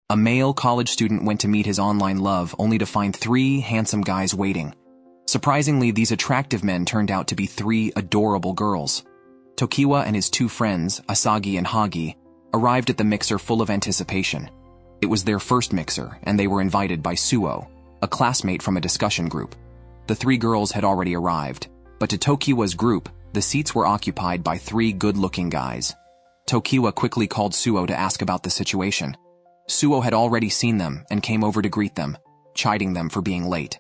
A male college student went to meet his online love only to find 3 handsome guys waiting. Surprisingly, these attractive men turned out to be 3 adorable girls. Tokiwa and his 2 friends, Asagi and Hagi, arrived at the mixer full of anticipation. It was their first mixer, and they were invited by Suo, a classmate from a discussion group. The 3 girls had already arrived, but to Tokiwa's group, the seats were occupied by 3 good-looking guys. Tokiwa quickly called Suo to ask about the situation. Suo had already seen them and came over to greet them, chiding them for being late.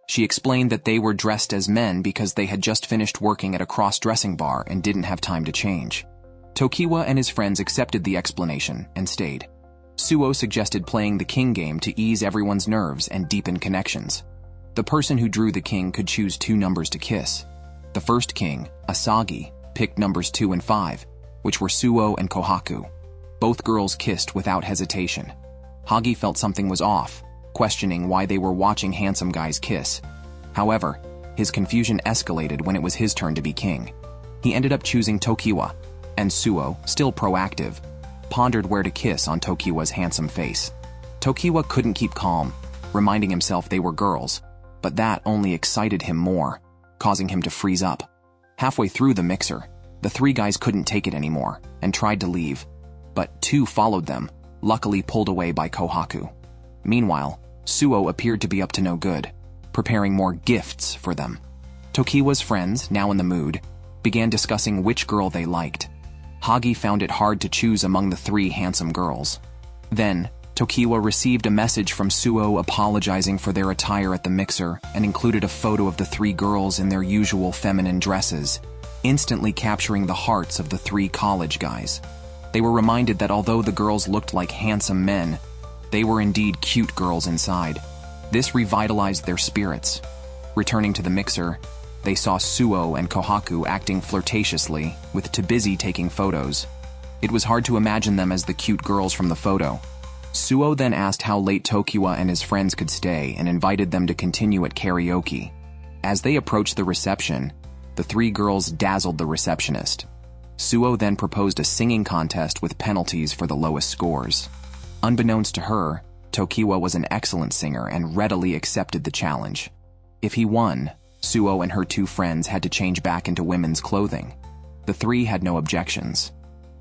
She explained that they were dressed as men because they had just finished working at a cross-dressing bar and didn't have time to change. Tokiwa and his friends accepted the explanation and stayed. Suo suggested playing the king game to ease everyone's nerves and deepen connections. The person who drew the king could choose 2 numbers to kiss. The first king, Asagi, picked numbers 2 and 5, which were Suo and Kohaku. Both girls kissed without hesitation. Hagi felt something was off, questioning why they were watching handsome guys kiss. However, his confusion escalated when it was his turn to be king. He ended up choosing Tokiwa, and Suo, still proactive, pondered where to kiss on Tokiwa's handsome face. Tokiwa couldn't keep calm, reminding himself they were girls, but that only excited him more, causing him to freeze up. Halfway through the mixer, the 3 guys couldn't take it anymore and tried to leave, but 2 followed them, luckily pulled away by Kohaku. Meanwhile, Suo appeared to be up to no good, preparing more gifts for them. Tokiwa's friends, now in the mood, began discussing which girl they liked. Hagi found it hard to choose among the 3 handsome girls. Then, Tokiwa received a message from Suo apologizing for their attire at the mixer and included a photo of the 3 girls in their usual feminine dresses, instantly capturing the hearts of the 3 college guys. They were reminded that although the girls looked like handsome men, they were indeed cute girls inside. This revitalized their spirits. Returning to the mixer, they saw Suo and Kohaku acting flirtatiously, with Tabizi taking photos. It was hard to imagine them as the cute girls from the photo. Suo then asked how late Tokiwa and his friends could stay and invited them to continue at karaoke. As they approached the reception, the 3 girls dazzled the receptionist. Suo then proposed a singing contest with penalties for the lowest scores. Unbeknownst to her, Tokiwa was an excellent singer and readily accepted the challenge. If he won, Suo and her 2 friends had to change back into women's clothing. The 3 had no objections.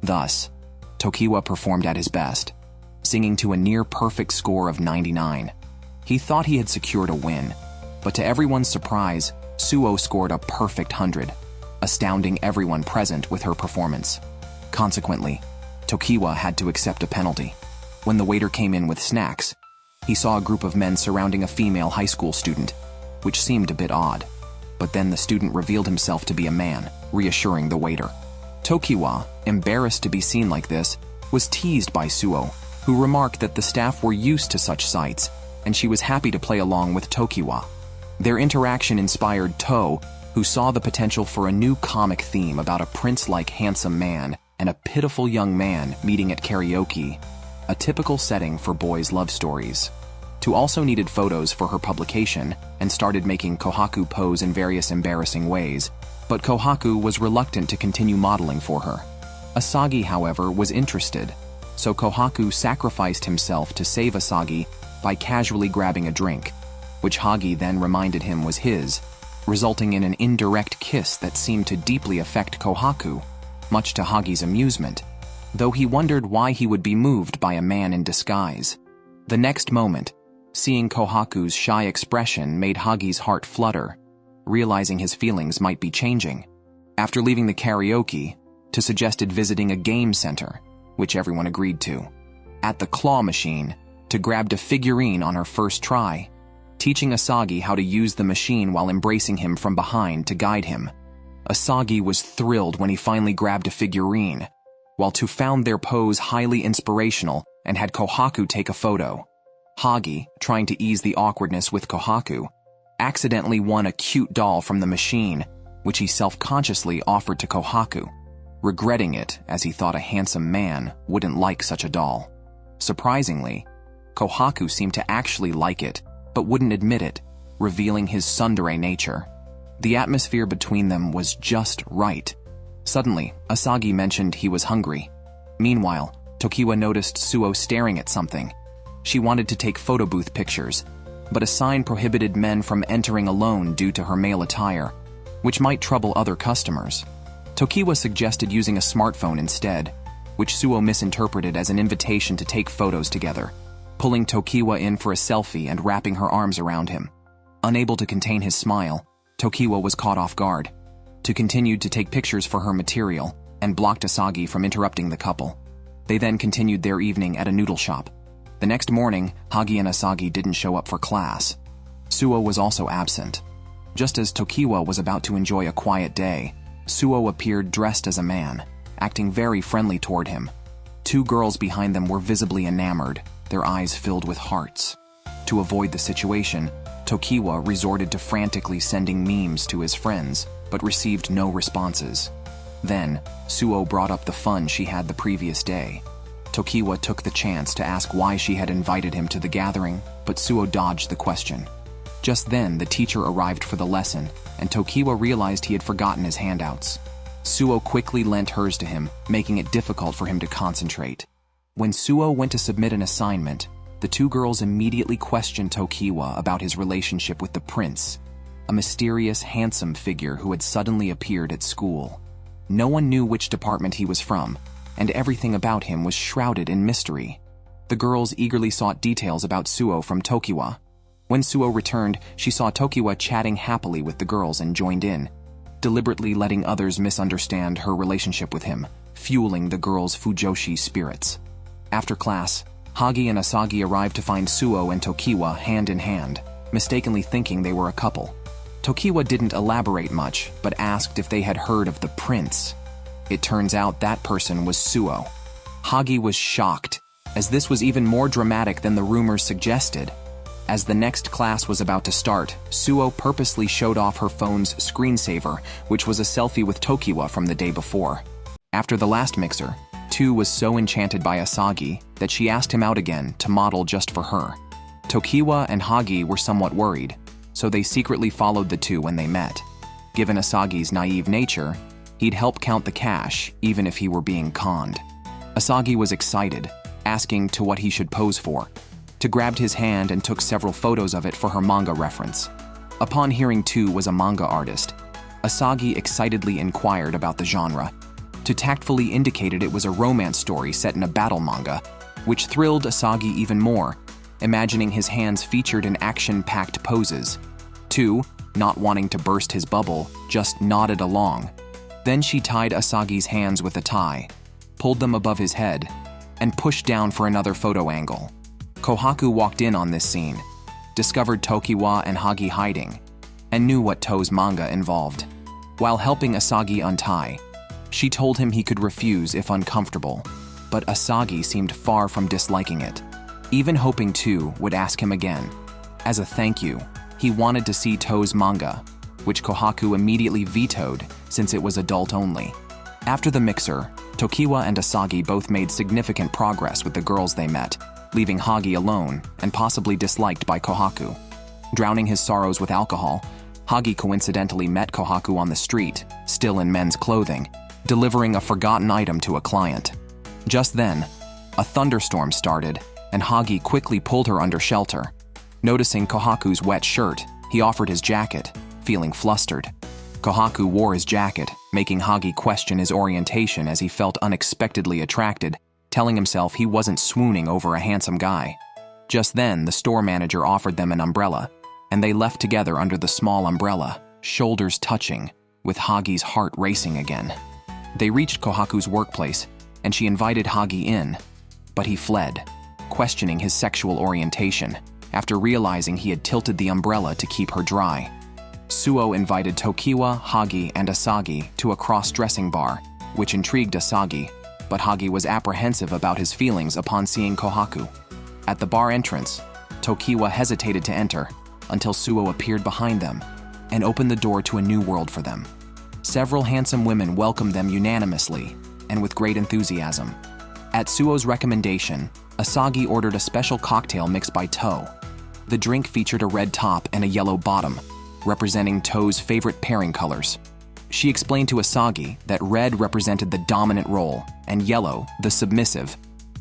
Thus, Tokiwa performed at his best, singing to a near-perfect score of 99. He thought he had secured a win, but to everyone's surprise, Suo scored a perfect 100. Astounding everyone present with her performance. Consequently, Tokiwa had to accept a penalty. When the waiter came in with snacks, he saw a group of men surrounding a female high school student, which seemed a bit odd. But then the student revealed himself to be a man, reassuring the waiter. Tokiwa, embarrassed to be seen like this, was teased by Suo, who remarked that the staff were used to such sights, and she was happy to play along with Tokiwa. Their interaction inspired To, who saw the potential for a new comic theme about a prince-like handsome man and a pitiful young man meeting at karaoke, a typical setting for boys' love stories. To also needed photos for her publication and started making Kohaku pose in various embarrassing ways, but Kohaku was reluctant to continue modeling for her. Asagi, however, was interested, so Kohaku sacrificed himself to save Asagi by casually grabbing a drink, which Hagi then reminded him was his, resulting in an indirect kiss that seemed to deeply affect Kohaku, much to Hagi's amusement, though he wondered why he would be moved by a man in disguise. The next moment, seeing Kohaku's shy expression made Hagi's heart flutter, realizing his feelings might be changing. After leaving the karaoke, To suggested visiting a game center, which everyone agreed to. At the claw machine, To grabbed a figurine on her first try, teaching Asagi how to use the machine while embracing him from behind to guide him. Asagi was thrilled when he finally grabbed a figurine, while To found their pose highly inspirational and had Kohaku take a photo. Hagi, trying to ease the awkwardness with Kohaku, accidentally won a cute doll from the machine, which he self-consciously offered to Kohaku, regretting it as he thought a handsome man wouldn't like such a doll. Surprisingly, Kohaku seemed to actually like it, but wouldn't admit it, revealing his tsundere nature. The atmosphere between them was just right. Suddenly, Asagi mentioned he was hungry. Meanwhile, Tokiwa noticed Suo staring at something. She wanted to take photo booth pictures, but a sign prohibited men from entering alone due to her male attire, which might trouble other customers. Tokiwa suggested using a smartphone instead, which Suo misinterpreted as an invitation to take photos together, pulling Tokiwa in for a selfie and wrapping her arms around him. Unable to contain his smile, Tokiwa was caught off guard. To continued to take pictures for her material and blocked Asagi from interrupting the couple. They then continued their evening at a noodle shop. The next morning, Hagi and Asagi didn't show up for class. Suo was also absent. Just as Tokiwa was about to enjoy a quiet day, Suo appeared dressed as a man, acting very friendly toward him. Two girls behind them were visibly enamored, their eyes filled with hearts. To avoid the situation, Tokiwa resorted to frantically sending memes to his friends, but received no responses. Then, Suo brought up the fun she had the previous day. Tokiwa took the chance to ask why she had invited him to the gathering, but Suo dodged the question. Just then, the teacher arrived for the lesson, and Tokiwa realized he had forgotten his handouts. Suo quickly lent hers to him, making it difficult for him to concentrate. When Suo went to submit an assignment, the two girls immediately questioned Tokiwa about his relationship with the prince, a mysterious, handsome figure who had suddenly appeared at school. No one knew which department he was from, and everything about him was shrouded in mystery. The girls eagerly sought details about Suo from Tokiwa. When Suo returned, she saw Tokiwa chatting happily with the girls and joined in, deliberately letting others misunderstand her relationship with him, fueling the girls' fujoshi spirits. After class, Hagi and Asagi arrived to find Suo and Tokiwa hand in hand, mistakenly thinking they were a couple. Tokiwa didn't elaborate much, but asked if they had heard of the prince. It turns out that person was Suo. Hagi was shocked, as this was even more dramatic than the rumors suggested. As the next class was about to start, Suo purposely showed off her phone's screensaver, which was a selfie with Tokiwa from the day before. After the last mixer, Tu was so enchanted by Asagi that she asked him out again to model just for her. Tokiwa and Hagi were somewhat worried, so they secretly followed the two when they met. Given Asagi's naive nature, he'd help count the cash even if he were being conned. Asagi was excited, asking to what he should pose for. Tu grabbed his hand and took several photos of it for her manga reference. Upon hearing Tu was a manga artist, Asagi excitedly inquired about the genre. Tu tactfully indicated it was a romance story set in a battle manga, which thrilled Asagi even more, imagining his hands featured in action-packed poses. Tu, not wanting to burst his bubble, just nodded along. Then she tied Asagi's hands with a tie, pulled them above his head, and pushed down for another photo angle. Kohaku walked in on this scene, discovered Tokiwa and Hagi hiding, and knew what To's manga involved. While helping Asagi untie, she told him he could refuse if uncomfortable, but Asagi seemed far from disliking it, even hoping Tu would ask him again. As a thank you, he wanted to see To's manga, which Kohaku immediately vetoed since it was adult only. After the mixer, Tokiwa and Asagi both made significant progress with the girls they met, leaving Hagi alone and possibly disliked by Kohaku. Drowning his sorrows with alcohol, Hagi coincidentally met Kohaku on the street, still in men's clothing, delivering a forgotten item to a client. Just then, a thunderstorm started, and Hagi quickly pulled her under shelter. Noticing Kohaku's wet shirt, he offered his jacket, feeling flustered. Kohaku wore his jacket, making Hagi question his orientation as he felt unexpectedly attracted, telling himself he wasn't swooning over a handsome guy. Just then, the store manager offered them an umbrella, and they left together under the small umbrella, shoulders touching, with Hagi's heart racing again. They reached Kohaku's workplace, and she invited Hagi in, but he fled, questioning his sexual orientation, after realizing he had tilted the umbrella to keep her dry. Suo invited Tokiwa, Hagi, and Asagi to a cross-dressing bar, which intrigued Asagi, but Hagi was apprehensive about his feelings upon seeing Kohaku. At the bar entrance, Tokiwa hesitated to enter until Suo appeared behind them and opened the door to a new world for them. Several handsome women welcomed them unanimously and with great enthusiasm. At Suo's recommendation, Asagi ordered a special cocktail mixed by To. The drink featured a red top and a yellow bottom, representing To's favorite pairing colors. She explained to Asagi that red represented the dominant role and yellow the submissive.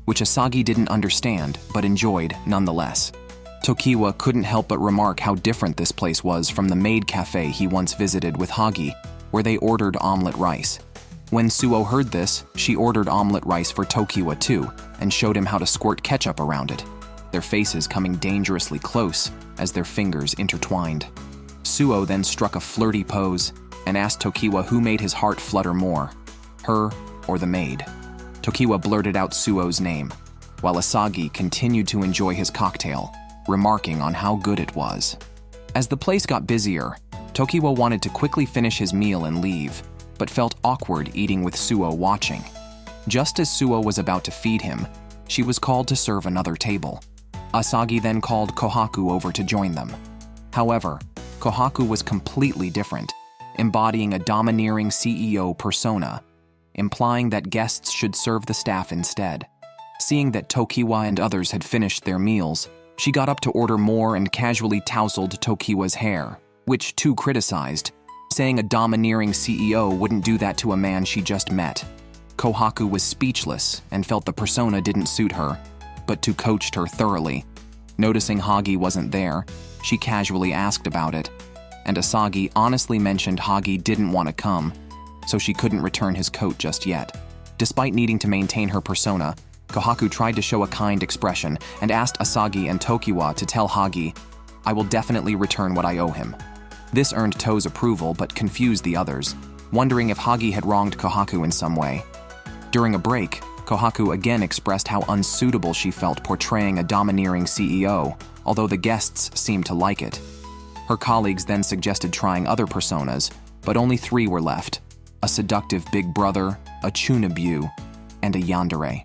which Asagi didn't understand but enjoyed nonetheless. Tokiwa couldn't help but remark how different this place was from the maid cafe he once visited with Hagi, where they ordered omelet rice. When Suo heard this, she ordered omelet rice for Tokiwa too and showed him how to squirt ketchup around it, their faces coming dangerously close as their fingers intertwined. Suo then struck a flirty pose and asked Tokiwa who made his heart flutter more, her or the maid. Tokiwa blurted out Suo's name, while Asagi continued to enjoy his cocktail, remarking on how good it was. As the place got busier, Tokiwa wanted to quickly finish his meal and leave, but felt awkward eating with Suo watching. Just as Suo was about to feed him, she was called to serve another table. Asagi then called Kohaku over to join them. However, Kohaku was completely different, embodying a domineering CEO persona, implying that guests should serve the staff instead. Seeing that Tokiwa and others had finished their meals, she got up to order more and casually tousled Tokiwa's hair, which Tu criticized, saying a domineering CEO wouldn't do that to a man she just met. Kohaku was speechless and felt the persona didn't suit her, but Tu coached her thoroughly. Noticing Hagi wasn't there, she casually asked about it, and Asagi honestly mentioned Hagi didn't want to come, so she couldn't return his coat just yet. Despite needing to maintain her persona, Kohaku tried to show a kind expression and asked Asagi and Tokiwa to tell Hagi, "I will definitely return what I owe him." This earned To's approval but confused the others, wondering if Hagi had wronged Kohaku in some way. During a break, Kohaku again expressed how unsuitable she felt portraying a domineering CEO, although the guests seemed to like it. Her colleagues then suggested trying other personas, but only 3 were left: a seductive big brother, a Chunabu, and a yandere.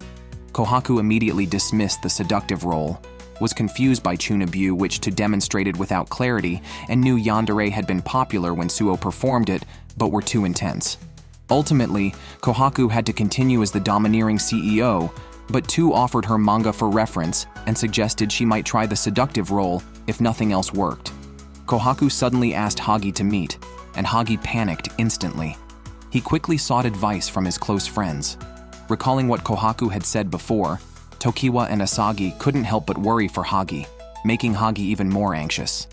Kohaku immediately dismissed the seductive role, was confused by Chunabu, which Tu demonstrated without clarity, and knew yandere had been popular when Suo performed it, but were too intense. Ultimately, Kohaku had to continue as the domineering CEO, but Tu offered her manga for reference and suggested she might try the seductive role if nothing else worked. Kohaku suddenly asked Hagi to meet, and Hagi panicked instantly. He quickly sought advice from his close friends. Recalling what Kohaku had said before, Tokiwa and Asagi couldn't help but worry for Hagi, making Hagi even more anxious.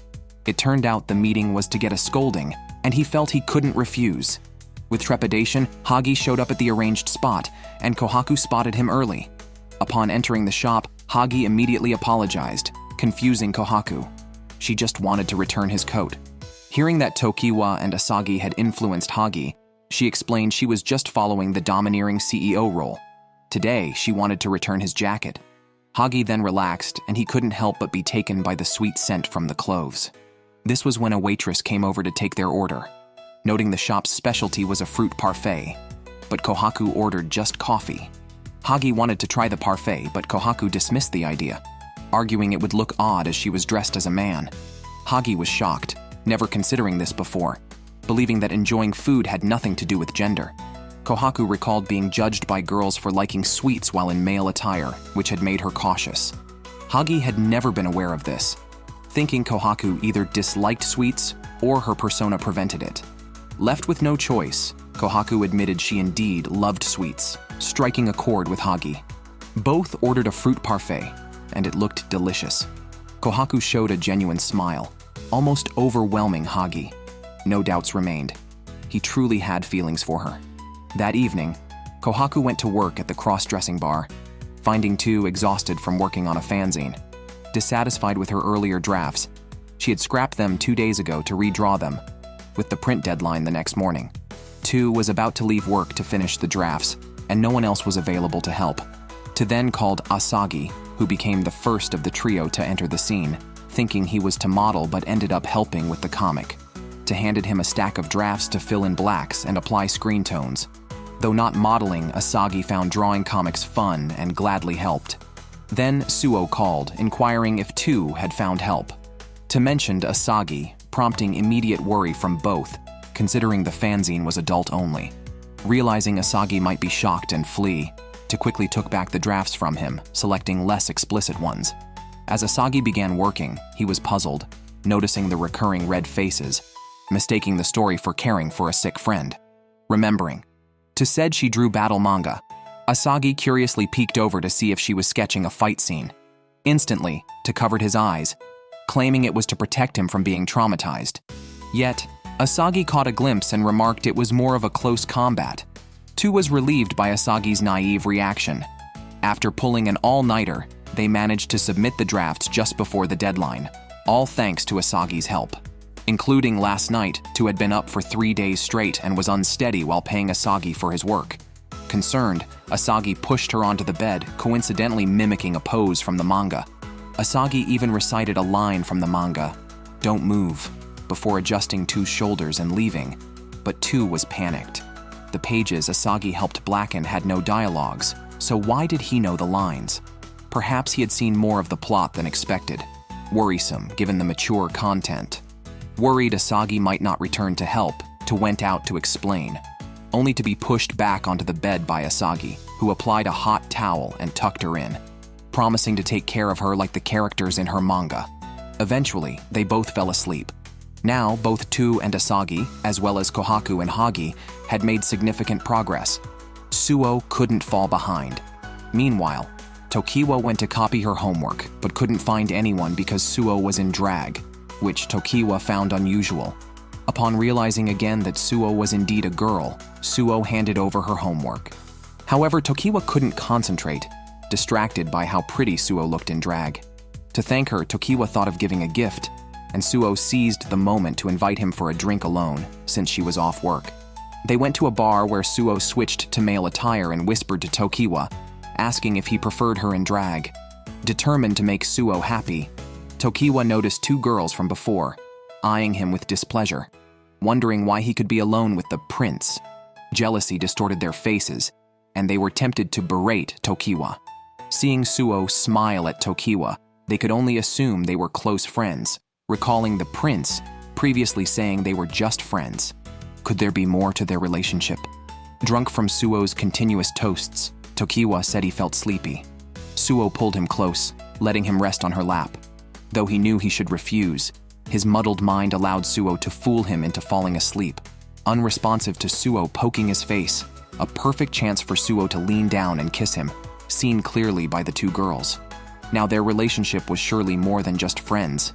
It turned out the meeting was to get a scolding, and he felt he couldn't refuse. With trepidation, Hagi showed up at the arranged spot, and Kohaku spotted him early. Upon entering the shop, Hagi immediately apologized, confusing Kohaku. She just wanted to return his coat. Hearing that Tokiwa and Asagi had influenced Hagi, she explained she was just following the domineering CEO role. Today, she wanted to return his jacket. Hagi then relaxed, and he couldn't help but be taken by the sweet scent from the cloves. This was when a waitress came over to take their order, noting the shop's specialty was a fruit parfait, but Kohaku ordered just coffee. Hagi wanted to try the parfait, but Kohaku dismissed the idea, arguing it would look odd as she was dressed as a man. Hagi was shocked, never considering this before, believing that enjoying food had nothing to do with gender. Kohaku recalled being judged by girls for liking sweets while in male attire, which had made her cautious. Hagi had never been aware of this, thinking Kohaku either disliked sweets or her persona prevented it. Left with no choice, Kohaku admitted she indeed loved sweets, striking a chord with Hagi. Both ordered a fruit parfait, and it looked delicious. Kohaku showed a genuine smile, almost overwhelming Hagi. No doubts remained. He truly had feelings for her. That evening, Kohaku went to work at the cross-dressing bar, finding Tu exhausted from working on a fanzine. Dissatisfied with her earlier drafts, she had scrapped them 2 days ago to redraw them, with the print deadline the next morning. Tu was about to leave work to finish the drafts, and no one else was available to help. Tu then called Asagi, who became the first of the trio to enter the scene, thinking he was to model but ended up helping with the comic. Tu handed him a stack of drafts to fill in blacks and apply screen tones. Though not modeling, Asagi found drawing comics fun and gladly helped. Then Suo called, inquiring if Tu had found help. Tu mentioned Asagi, prompting immediate worry from both, considering the fanzine was adult only. Realizing Asagi might be shocked and flee, Tu quickly took back the drafts from him, selecting less explicit ones. As Asagi began working, he was puzzled, noticing the recurring red faces, mistaking the story for caring for a sick friend. Remembering, Tu said she drew battle manga, Asagi curiously peeked over to see if she was sketching a fight scene. Instantly, To covered his eyes, claiming it was to protect him from being traumatized. Yet, Asagi caught a glimpse and remarked it was more of a close combat. Tu was relieved by Asagi's naive reaction. After pulling an all-nighter, they managed to submit the drafts just before the deadline, all thanks to Asagi's help. Including last night, Tu had been up for 3 days straight and was unsteady while paying Asagi for his work. Concerned, Asagi pushed her onto the bed, coincidentally mimicking a pose from the manga. Asagi even recited a line from the manga, "Don't move," before adjusting Tu's shoulders and leaving, but Tu was panicked. The pages Asagi helped blacken had no dialogues, so why did he know the lines? Perhaps he had seen more of the plot than expected. Worrisome, given the mature content. Worried Asagi might not return to help, Tu went out to explain, only to be pushed back onto the bed by Asagi, who applied a hot towel and tucked her in, promising to take care of her like the characters in her manga. Eventually, they both fell asleep. Now, both Tu and Asagi, as well as Kohaku and Hagi, had made significant progress. Suo couldn't fall behind. Meanwhile, Tokiwa went to copy her homework, but couldn't find anyone because Suo was in drag, which Tokiwa found unusual. Upon realizing again that Suo was indeed a girl, Suo handed over her homework. However, Tokiwa couldn't concentrate, distracted by how pretty Suo looked in drag. To thank her, Tokiwa thought of giving a gift, and Suo seized the moment to invite him for a drink alone, since she was off work. They went to a bar where Suo switched to male attire and whispered to Tokiwa, asking if he preferred her in drag. Determined to make Suo happy, Tokiwa noticed 2 girls from before, eyeing him with displeasure, wondering why he could be alone with the prince. Jealousy distorted their faces, and they were tempted to berate Tokiwa. Seeing Suo smile at Tokiwa, they could only assume they were close friends, recalling the prince previously saying they were just friends. Could there be more to their relationship? Drunk from Suo's continuous toasts, Tokiwa said he felt sleepy. Suo pulled him close, letting him rest on her lap. Though he knew he should refuse, his muddled mind allowed Suo to fool him into falling asleep. Unresponsive to Suo poking his face, a perfect chance for Suo to lean down and kiss him, seen clearly by the 2 girls. Now their relationship was surely more than just friends.